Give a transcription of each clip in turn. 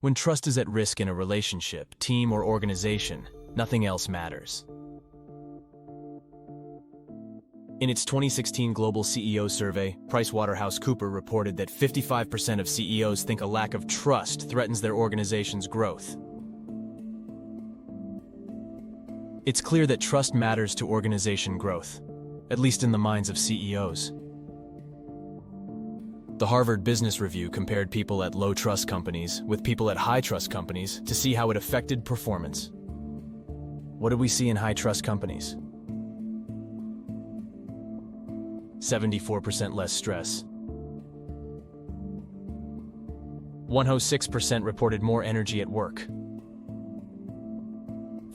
When trust is at risk in a relationship, team, or organization, nothing else matters. In its 2016 Global CEO Survey, PricewaterhouseCoopers reported that 55% of CEOs think a lack of trust threatens their organization's growth. It's clear that trust matters to organization growth, at least in the minds of CEOs. The Harvard Business Review compared people at low-trust companies with people at high-trust companies to see how it affected performance. What do we see in high-trust companies? 74% less stress. 106% reported more energy at work.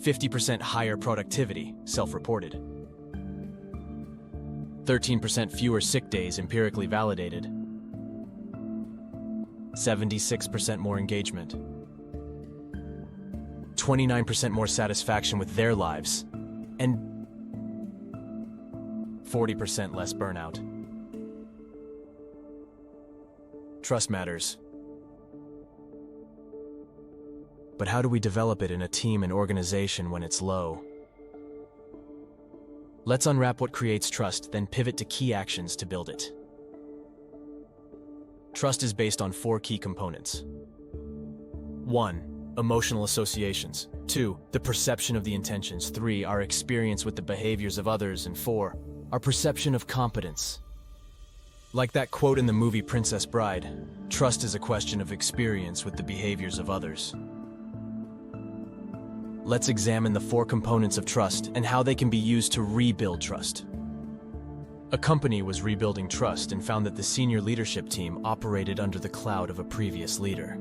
50% higher productivity, self-reported. 13% fewer sick days, empirically validated. 76% more engagement. 29% more satisfaction with their lives. And 40% less burnout. Trust matters. But how do we develop it in a team and organization when it's low? Let's unwrap what creates trust, then pivot to key actions to build it. Trust is based on 4 key components. 1. Emotional associations. 2. The perception of the intentions. 3. Our experience with the behaviors of others. And 4. Our perception of competence. Like that quote in the movie Princess Bride, trust is a question of experience with the behaviors of others. Let's examine the 4 components of trust and how they can be used to rebuild trust. A company was rebuilding trust and found that the senior leadership team operated under the cloud of a previous leader.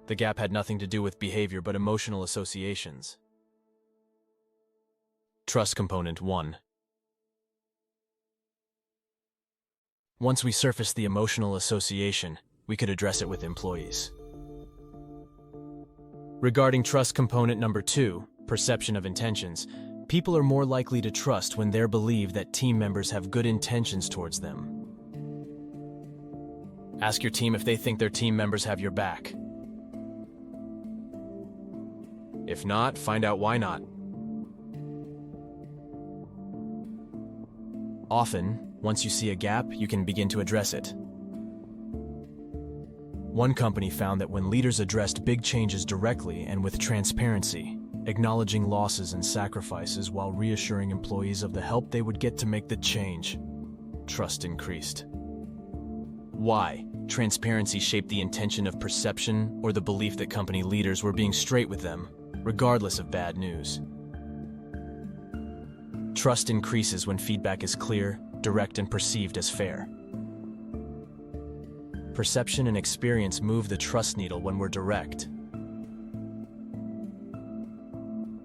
The gap had nothing to do with behavior but emotional associations. Trust component 1. Once we surface the emotional association, we could address it with employees. Regarding trust component number 2, perception of intentions, people are more likely to trust when they believe that team members have good intentions towards them. Ask your team if they think their team members have your back. If not, find out why not. Often, once you see a gap, you can begin to address it. One company found that when leaders addressed big changes directly and with transparency, acknowledging losses and sacrifices while reassuring employees of the help they would get to make the change, trust increased. Why? Transparency shaped the intention of perception or the belief that company leaders were being straight with them, regardless of bad news. Trust increases when feedback is clear, direct, and perceived as fair. Perception and experience move the trust needle when we're direct.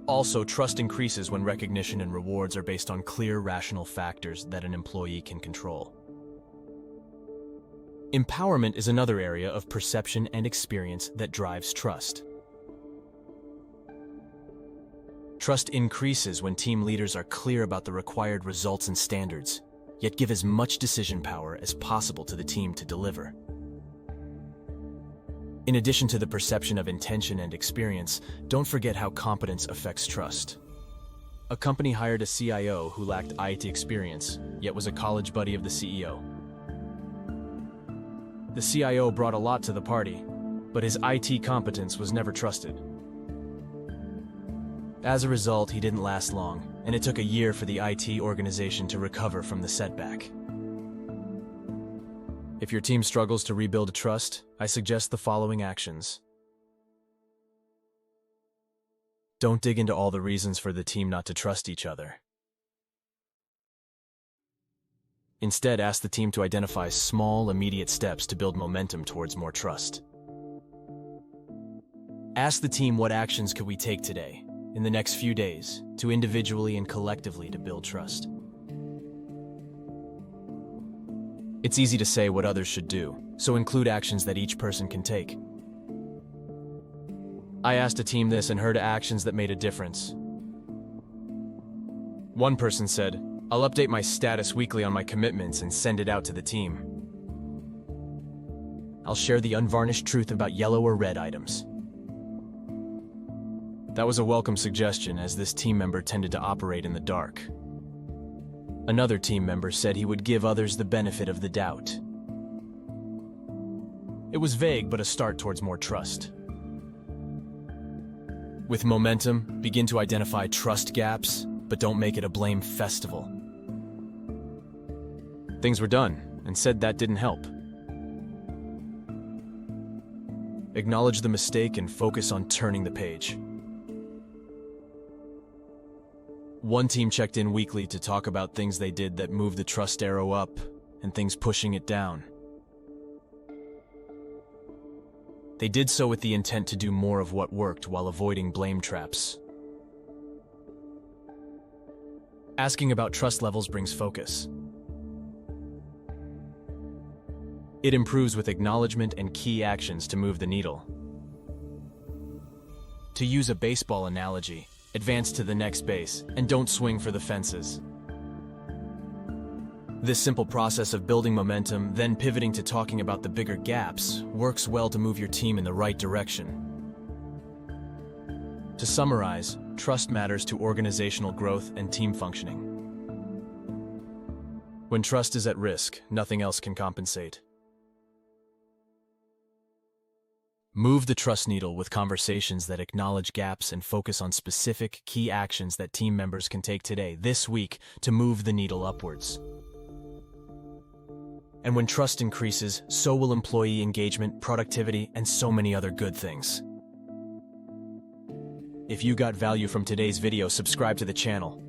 Also, trust increases when recognition and rewards are based on clear, rational factors that an employee can control. Empowerment is another area of perception and experience that drives trust. Trust increases when team leaders are clear about the required results and standards, yet give as much decision power as possible to the team to deliver. In addition to the perception of intention and experience, don't forget how competence affects trust. A company hired a CIO who lacked IT experience, yet was a college buddy of the CEO. The CIO brought a lot to the party, but his IT competence was never trusted. As a result, he didn't last long, and it took a year for the IT organization to recover from the setback. If your team struggles to rebuild trust, I suggest the following actions. Don't dig into all the reasons for the team not to trust each other. Instead, ask the team to identify small, immediate steps to build momentum towards more trust. Ask the team what actions could we take today, in the next few days, to individually and collectively to build trust. It's easy to say what others should do, so include actions that each person can take. I asked a team this and heard actions that made a difference. One person said, "I'll update my status weekly on my commitments and send it out to the team. I'll share the unvarnished truth about yellow or red items. That was a welcome suggestion, as this team member tended to operate in the dark. Another team member said he would give others the benefit of the doubt. It was vague, but a start towards more trust. With momentum, begin to identify trust gaps, but don't make it a blame festival. Things were done, and said that didn't help. Acknowledge the mistake and focus on turning the page. One team checked in weekly to talk about things they did that moved the trust arrow up and things pushing it down. They did so with the intent to do more of what worked while avoiding blame traps. Asking about trust levels brings focus. It improves with acknowledgement and key actions to move the needle. To use a baseball analogy, advance to the next base and don't swing for the fences. This simple process of building momentum, then pivoting to talking about the bigger gaps, works well to move your team in the right direction. To summarize, trust matters to organizational growth and team functioning. When trust is at risk, nothing else can compensate. Move the trust needle with conversations that acknowledge gaps and focus on specific, key actions that team members can take today, this week, to move the needle upwards. And when trust increases, so will employee engagement, productivity, and so many other good things. If you got value from today's video, subscribe to the channel.